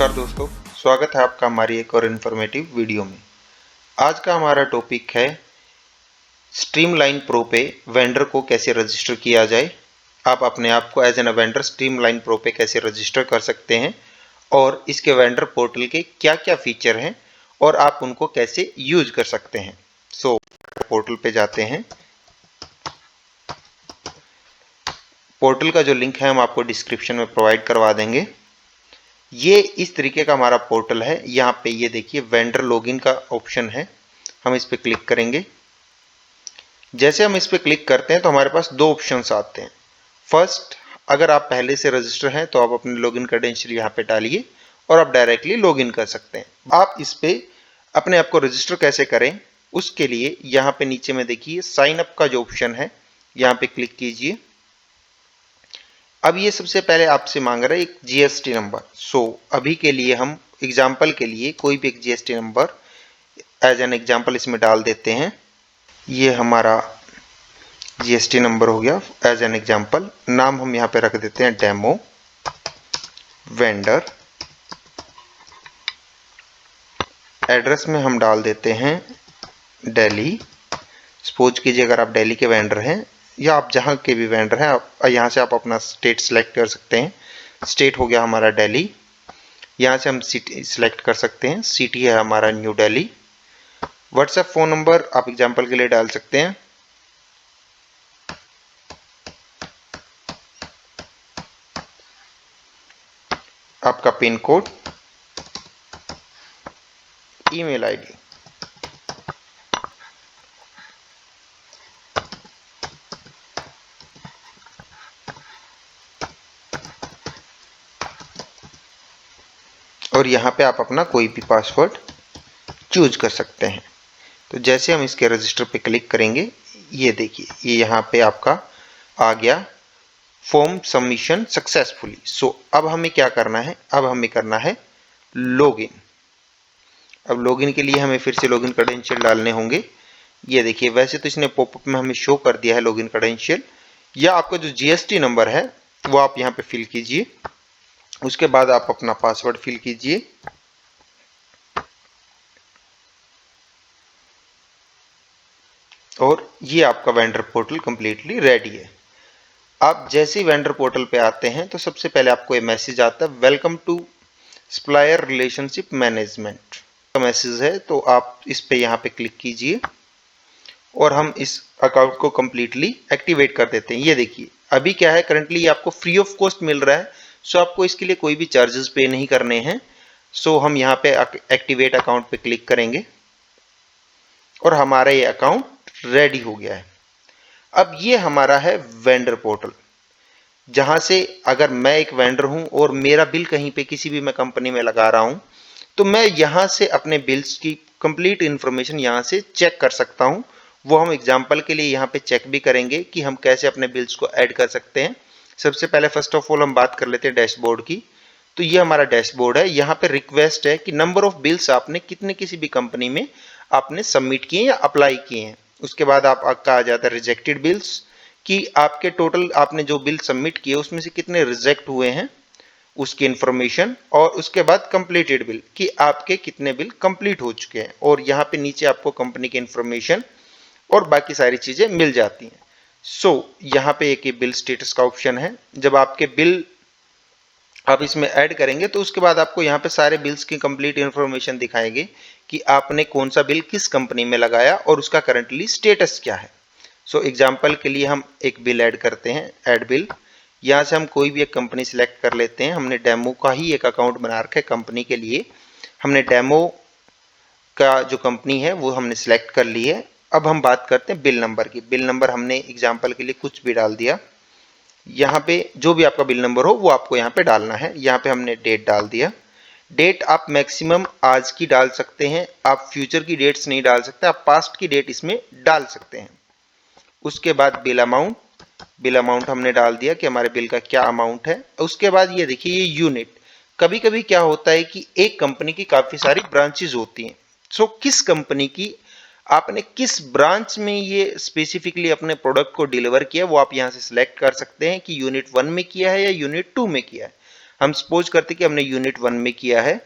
नमस्कार दोस्तों, स्वागत है आपका हमारी एक और इन्फॉर्मेटिव वीडियो में। आज का हमारा टॉपिक है स्ट्रीमलाइन प्रो पे वेंडर को कैसे रजिस्टर किया जाए। आप अपने आप को as an vendor streamline pro pay कैसे रजिस्टर कर सकते हैं और इसके वेंडर पोर्टल के क्या क्या फीचर हैं और आप उनको कैसे यूज कर सकते हैं। सो पोर्टल पे जाते हैं। पोर्टल का जो लिंक है हम आपको डिस्क्रिप्शन में प्रोवाइड करवा देंगे। ये इस तरीके का हमारा पोर्टल है। यहाँ पे ये देखिए वेंडर लॉगिन का ऑप्शन है, हम इस पे क्लिक करेंगे। जैसे हम इस पे क्लिक करते हैं तो हमारे पास दो ऑप्शंस आते हैं। फर्स्ट, अगर आप पहले से रजिस्टर हैं तो आप अपने लॉगिन क्रेडेंशियल यहाँ पे डालिए और आप डायरेक्टली लॉगिन कर सकते हैं। आप इस पे अपने आप को रजिस्टर कैसे करें, उसके लिए यहाँ पे नीचे में देखिए साइन अप का जो ऑप्शन है, यहाँ पे क्लिक कीजिए। अब ये सबसे पहले आपसे मांग रहा है एक जीएसटी नंबर। सो अभी के लिए हम एग्जाम्पल के लिए कोई भी एक GST number as an example इसमें डाल देते हैं। ये हमारा जीएसटी नंबर हो गया एज एन एग्जाम्पल। नाम हम यहाँ पे रख देते हैं डेमो वेंडर। एड्रेस में हम डाल देते हैं दिल्ली। सपोज कीजिए अगर आप दिल्ली के वेंडर हैं या आप जहाँ के भी वेंडर हैं, आप यहाँ से आप अपना स्टेट सेलेक्ट कर सकते हैं। स्टेट हो गया हमारा दिल्ली। यहाँ से हम सिटी सेलेक्ट कर सकते हैं, सिटी है हमारा new Delhi. WhatsApp phone number आप एग्जाम्पल के लिए डाल सकते हैं। आपका पिन कोड, ईमेल आईडी, और यहाँ पे आप अपना कोई भी पासवर्ड चूज कर सकते हैं। तो जैसे हम इसके रजिस्टर पे क्लिक करेंगे, ये देखिए ये यहाँ पे आपका आ गया फॉर्म सबमिशन सक्सेसफुली। सो अब हमें क्या करना है, अब हमें करना है लॉगिन। अब लॉगिन के लिए हमें फिर से लॉगिन क्रेडेंशियल डालने होंगे। ये देखिए वैसे तो इसने पॉपअप में हमें शो कर दिया है लॉगिन क्रेडेंशियल, या आपका जो जीएसटी नंबर है वो आप यहाँ पे फिल कीजिए। उसके बाद आप अपना पासवर्ड फिल कीजिए। और ये आपका वेंडर पोर्टल कंप्लीटली रेडी है। आप जैसे ही वेंडर पोर्टल पे आते हैं तो सबसे पहले आपको ये मैसेज आता है, welcome to supplier relationship management का मैसेज है। तो आप इस पे यहाँ पे क्लिक कीजिए और हम इस अकाउंट को कंप्लीटली एक्टिवेट कर देते हैं। ये देखिए अभी क्या है, करंटली आपको फ्री ऑफ कॉस्ट मिल रहा है। सो आपको इसके लिए कोई भी चार्जेस पे नहीं करने हैं। सो हम यहाँ पे एक्टिवेट अकाउंट पे क्लिक करेंगे और हमारा ये अकाउंट रेडी हो गया है। अब ये हमारा है वेंडर पोर्टल, जहां से अगर मैं एक वेंडर हूं और मेरा बिल कहीं पे किसी भी मैं कंपनी में लगा रहा हूं तो मैं यहां से अपने बिल्स की कंप्लीट इंफॉर्मेशन यहां से चेक कर सकता हूं। वो हम एग्जांपल के लिए यहां पे चेक भी करेंगे कि हम कैसे अपने बिल्स को ऐड कर सकते हैं। सबसे पहले फर्स्ट ऑफ ऑल हम बात कर लेते हैं डैशबोर्ड की। तो ये हमारा डैशबोर्ड है। यहाँ पे रिक्वेस्ट है कि नंबर ऑफ बिल्स आपने कितने किसी भी कंपनी में आपने सबमिट किए या अप्लाई किए हैं। उसके बाद आपका आ जाता है रिजेक्टेड बिल्स, कि आपके टोटल आपने जो बिल सबमिट किए उसमें से कितने रिजेक्ट हुए हैं उसकी इंफॉर्मेशन। और उसके बाद कंप्लीटेड बिल, कि आपके कितने बिल कंप्लीट हो चुके हैं। और यहाँ पे नीचे आपको कंपनी की इंफॉर्मेशन और बाकी सारी चीजें मिल जाती हैं। सो यहाँ पे एक बिल स्टेटस का ऑप्शन है। जब आपके बिल आप इसमें ऐड करेंगे तो उसके बाद आपको यहाँ पे सारे बिल्स की कंप्लीट इंफॉर्मेशन दिखाएंगे कि आपने कौन सा बिल किस कंपनी में लगाया और उसका करंटली स्टेटस क्या है। सो एग्जांपल के लिए हम एक बिल ऐड करते हैं, ऐड बिल। यहाँ से हम कोई भी एक कंपनी सिलेक्ट कर लेते हैं। हमने डेमो का ही एक अकाउंट बना रखा है कंपनी के लिए। हमने डेमो का जो कंपनी है वो हमने सिलेक्ट कर ली है। अब हम बात करते हैं बिल नंबर की। बिल नंबर हमने एग्जाम्पल के लिए कुछ भी डाल दिया। यहाँ पे जो भी आपका बिल नंबर हो वो आपको यहाँ पे डालना है। यहाँ पे हमने डेट डाल दिया। डेट आप मैक्सिमम आज की डाल सकते हैं, आप फ्यूचर की डेट्स नहीं डाल सकते, आप पास्ट की डेट इसमें डाल सकते हैं। उसके बाद बिल अमाउंट, बिल अमाउंट हमने डाल दिया कि हमारे बिल का क्या अमाउंट है। उसके बाद ये देखिए ये यूनिट, कभी कभी क्या होता है कि एक कंपनी की काफी सारी ब्रांचेज होती हैं। सो किस कंपनी की आपने किस ब्रांच में ये स्पेसिफिकली अपने प्रोडक्ट को डिलीवर किया वो आप यहाँ से सिलेक्ट कर सकते हैं कि यूनिट 1 में किया है या यूनिट 2 में किया है। हम सपोज करते कि हमने यूनिट 1 में किया है।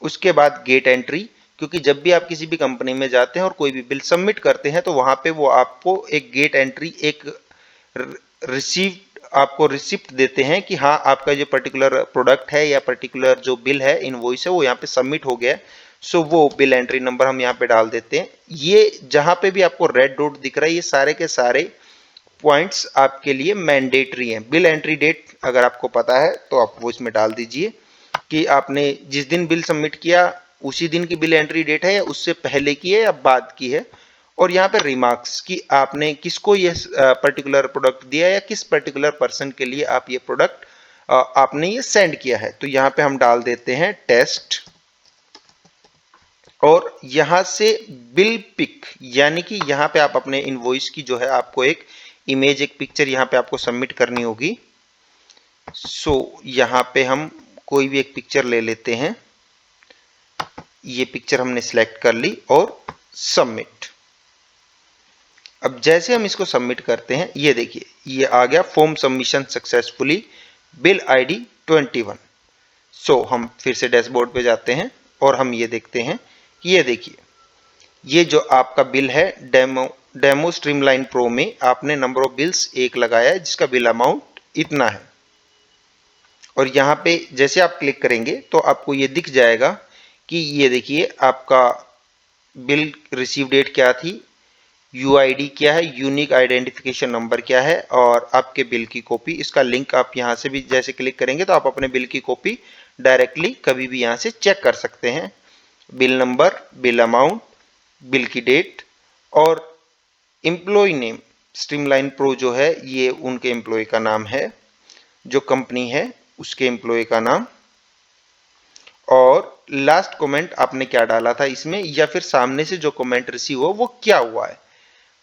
उसके बाद गेट एंट्री, क्योंकि जब भी आप किसी भी कंपनी में जाते हैं और कोई भी बिल सबमिट करते हैं तो वहां पे वो आपको एक गेट एंट्री, एक आपको रिसिप्ट देते हैं कि हाँ आपका जो पर्टिकुलर प्रोडक्ट है या पर्टिकुलर जो बिल है, इनवॉइस है, वो यहाँ पे सबमिट हो गया है। सो वो बिल एंट्री नंबर हम यहाँ पे डाल देते हैं। ये जहां पे भी आपको रेड डॉट दिख रहा है, ये सारे के सारे पॉइंट्स आपके लिए मैंडेटरी हैं। बिल एंट्री डेट अगर आपको पता है तो आप वो इसमें डाल दीजिए कि आपने जिस दिन बिल सबमिट किया उसी दिन की बिल एंट्री डेट है या उससे पहले की है या बाद की है। और यहाँ पे रिमार्क्स कि आपने किसको ये पर्टिकुलर प्रोडक्ट दिया या किस पर्टिकुलर पर्सन के लिए आप ये प्रोडक्ट आपने ये सेंड किया है। तो यहाँ पे हम डाल देते हैं टेस्ट, और यहाँ से बिल पिक, यानी कि यहाँ पे आप अपने इनवॉइस की जो है आपको एक इमेज, एक पिक्चर यहाँ पे आपको सबमिट करनी होगी। सो यहाँ पे हम कोई भी एक पिक्चर ले लेते हैं। ये पिक्चर हमने सिलेक्ट कर ली और सबमिट। अब जैसे हम इसको सबमिट करते हैं, ये देखिए ये आ गया form submission successfully, bill ID 21। सो हम फिर से डैशबोर्ड पे जाते हैं और हम ये देखते हैं कि ये देखिए ये जो आपका बिल है डेमो स्ट्रीमलाइन प्रो में आपने नंबर ऑफ बिल्स 1 लगाया है जिसका बिल अमाउंट इतना है। और यहाँ पे जैसे आप क्लिक करेंगे तो आपको ये दिख जाएगा कि ये देखिए आपका बिल रिसीव डेट क्या थी, यूआईडी क्या है, यूनिक आइडेंटिफिकेशन नंबर क्या है, और आपके बिल की कॉपी। इसका लिंक आप यहाँ से भी जैसे क्लिक करेंगे तो आप अपने बिल की कॉपी डायरेक्टली कभी भी यहाँ से चेक कर सकते हैं। Bill number, bill amount, bill की डेट और एम्प्लॉय नेम। स्ट्रीमलाइन प्रो जो है ये उनके एम्प्लॉय का नाम है, जो कंपनी है उसके एम्प्लॉय का नाम, और लास्ट कमेंट आपने क्या डाला था इसमें, या फिर सामने से जो कमेंट रिसीव हो वो क्या हुआ है।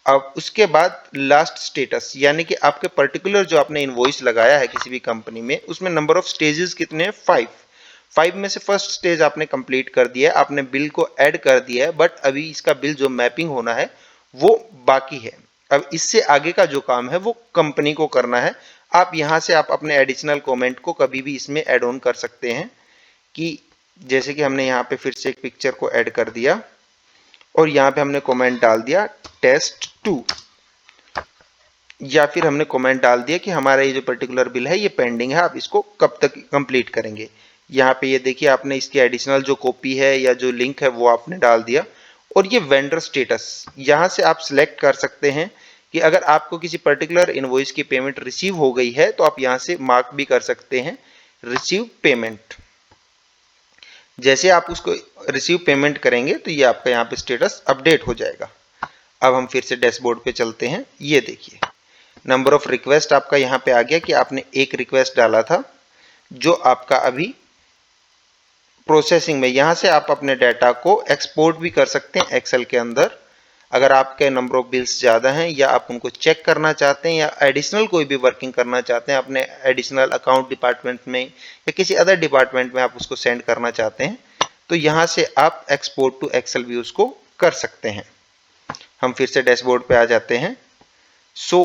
अब उसके बाद लास्ट स्टेटस, यानी कि आपके पर्टिकुलर जो आपने इनवॉइस लगाया है किसी भी कंपनी में, उसमें नंबर ऑफ स्टेजेस कितने हैं, 5 में से फर्स्ट स्टेज आपने कंप्लीट कर दिया है, आपने बिल को ऐड कर दिया है, बट अभी इसका बिल जो मैपिंग होना है वो बाकी है। अब इससे आगे का जो काम है वो कंपनी को करना है। आप यहाँ से आप अपने एडिशनल कमेंट को कभी भी इसमें ऐड ऑन कर सकते हैं, कि जैसे कि हमने यहाँ पे फिर से एक पिक्चर को ऐड कर दिया और यहाँ पे हमने कमेंट डाल दिया टेस्ट 2, या फिर हमने कमेंट डाल दिया कि हमारा ये जो पर्टिकुलर बिल है ये पेंडिंग है, आप इसको कब तक कंप्लीट करेंगे। यहाँ पे ये देखिए आपने इसकी एडिशनल जो कॉपी है या जो लिंक है वो आपने डाल दिया। और ये वेंडर स्टेटस, यहाँ से आप सिलेक्ट कर सकते हैं कि अगर आपको किसी पर्टिकुलर इनवॉइस की पेमेंट रिसीव हो गई है तो आप यहाँ से मार्क भी कर सकते हैं रिसीव पेमेंट। जैसे आप उसको रिसीव पेमेंट करेंगे तो ये आपका यहाँ पे स्टेटस अपडेट हो जाएगा। अब हम फिर से डैशबोर्ड पे चलते हैं। ये देखिए नंबर ऑफ रिक्वेस्ट आपका यहाँ पे आ गया कि आपने एक रिक्वेस्ट डाला था जो आपका अभी प्रोसेसिंग में। यहाँ से आप अपने डाटा को एक्सपोर्ट भी कर सकते हैं एक्सेल के अंदर। अगर आपके नंबर ऑफ बिल्स ज़्यादा हैं या आप उनको चेक करना चाहते हैं या एडिशनल कोई भी वर्किंग करना चाहते हैं अपने एडिशनल अकाउंट डिपार्टमेंट में या किसी अदर डिपार्टमेंट में आप उसको सेंड करना चाहते हैं, तो यहाँ से आप एक्सपोर्ट टू एक्सेल भी उसको कर सकते हैं। हम फिर से डैशबोर्ड पे आ जाते हैं। सो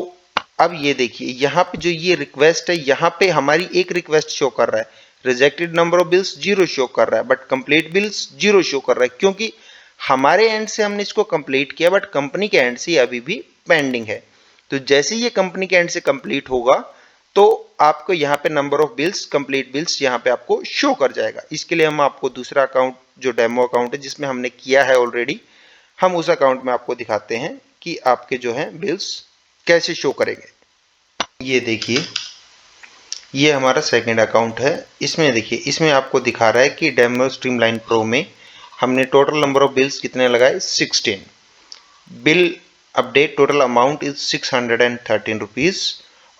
अब ये देखिए यहाँ पे जो ये रिक्वेस्ट है, यहाँ पे हमारी एक रिक्वेस्ट शो कर रहा है, rejected number of bills 0 show कर रहा है, बट कंप्लीट बिल्स 0 शो कर रहा है, क्योंकि हमारे एंड से हमने इसको कंप्लीट किया बट कंपनी के एंड से अभी भी पेंडिंग है। तो जैसे ये कंपनी के एंड से कंप्लीट होगा तो आपको यहाँ पे number of bills, complete bills यहाँ पे आपको शो कर जाएगा। इसके लिए हम आपको दूसरा अकाउंट जो डेमो अकाउंट है जिसमें हमने किया है ऑलरेडी, हम उस अकाउंट में आपको दिखाते हैं कि आपके जो है बिल्स कैसे शो करेंगे। ये देखिए ये हमारा सेकंड अकाउंट है। इसमें देखिए इसमें आपको दिखा रहा है कि डेमो स्ट्रीमलाइन प्रो में हमने टोटल नंबर ऑफ बिल्स कितने लगाए, 16। Bill update total amount is 613 rupees.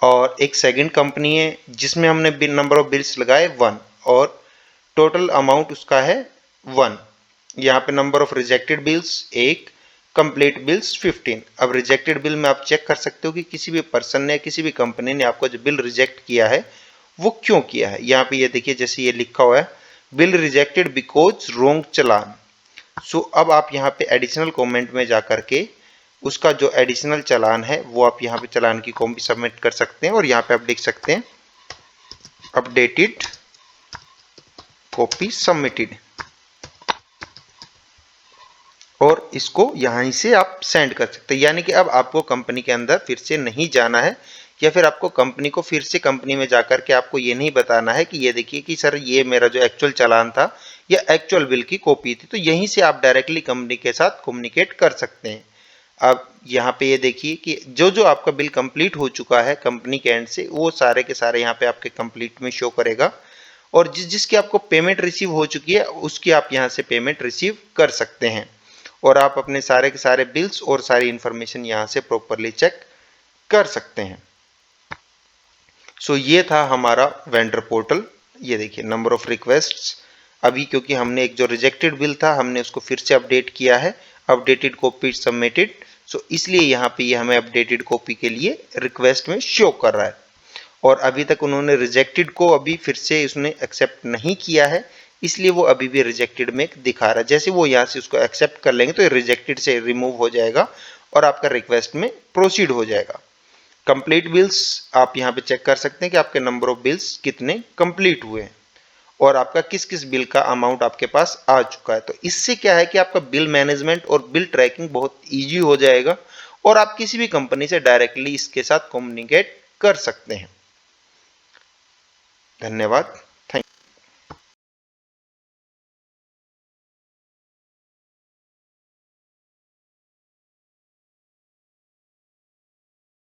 और एक सेकंड कंपनी है जिसमें हमने बिल नंबर ऑफ बिल्स लगाए 1 और टोटल अमाउंट उसका है 1। यहाँ पे number of rejected bills 1, complete bills 15। अब रिजेक्टेड बिल में आप चेक कर सकते हो कि किसी भी पर्सन ने, किसी भी कंपनी ने आपको जो बिल रिजेक्ट किया है वो क्यों किया है। यहाँ पे ये देखिए जैसे ये लिखा हुआ है बिल रिजेक्टेड बिकॉज रोंग चलान। सो अब आप यहाँ पे एडिशनल कमेंट में जा करके उसका जो एडिशनल चालान है वो आप यहाँ पे चालान की कॉपी सबमिट कर सकते हैं और यहाँ पे आप लिख सकते हैं अपडेटेड कॉपी सबमिटेड, और इसको यहीं से आप सेंड कर सकते हैं। यानी कि अब आपको कंपनी के अंदर फिर से नहीं जाना है, या फिर आपको कंपनी को फिर से कंपनी में जाकर के आपको ये नहीं बताना है कि ये देखिए कि सर ये मेरा जो एक्चुअल चालान था या एक्चुअल बिल की कॉपी थी। तो यहीं से आप डायरेक्टली कंपनी के साथ कम्युनिकेट कर सकते हैं। अब यहाँ पे ये देखिए कि जो जो आपका बिल कंप्लीट हो चुका है कंपनी के एंड से, वो सारे के सारे यहाँ पे आपके कंप्लीट में शो करेगा, और जिसकी आपको पेमेंट रिसीव हो चुकी है उसकी आप यहाँ से पेमेंट रिसीव कर सकते हैं, और आप अपने सारे के सारे बिल्स और सारी इंफॉर्मेशन यहाँ से प्रॉपरली चेक कर सकते हैं। सो ये था हमारा वेंडर पोर्टल। ये देखिए नंबर ऑफ रिक्वेस्ट्स, अभी क्योंकि हमने एक जो रिजेक्टेड बिल था हमने उसको फिर से अपडेट किया है, अपडेटेड कॉपी सबमिटेड, सो इसलिए यहाँ पे ये हमें अपडेटेड कॉपी के लिए रिक्वेस्ट में शो कर रहा है। और अभी तक उन्होंने रिजेक्टेड को अभी फिर से उसने एक्सेप्ट नहीं किया है, इसलिए वो अभी भी रिजेक्टेड में दिखा रहा है। जैसे वो यहाँ से उसको एक्सेप्ट कर लेंगे तो ये रिजेक्टेड से रिमूव हो जाएगा और आपका रिक्वेस्ट में प्रोसीड हो जाएगा। कंप्लीट बिल्स आप यहाँ पे चेक कर सकते हैं कि आपके नंबर ऑफ बिल्स कितने कंप्लीट हुए हैं और आपका किस किस बिल का अमाउंट आपके पास आ चुका है। तो इससे क्या है कि आपका बिल मैनेजमेंट और बिल ट्रैकिंग बहुत ईजी हो जाएगा और आप किसी भी कंपनी से डायरेक्टली इसके साथ कम्युनिकेट कर सकते हैं। धन्यवाद।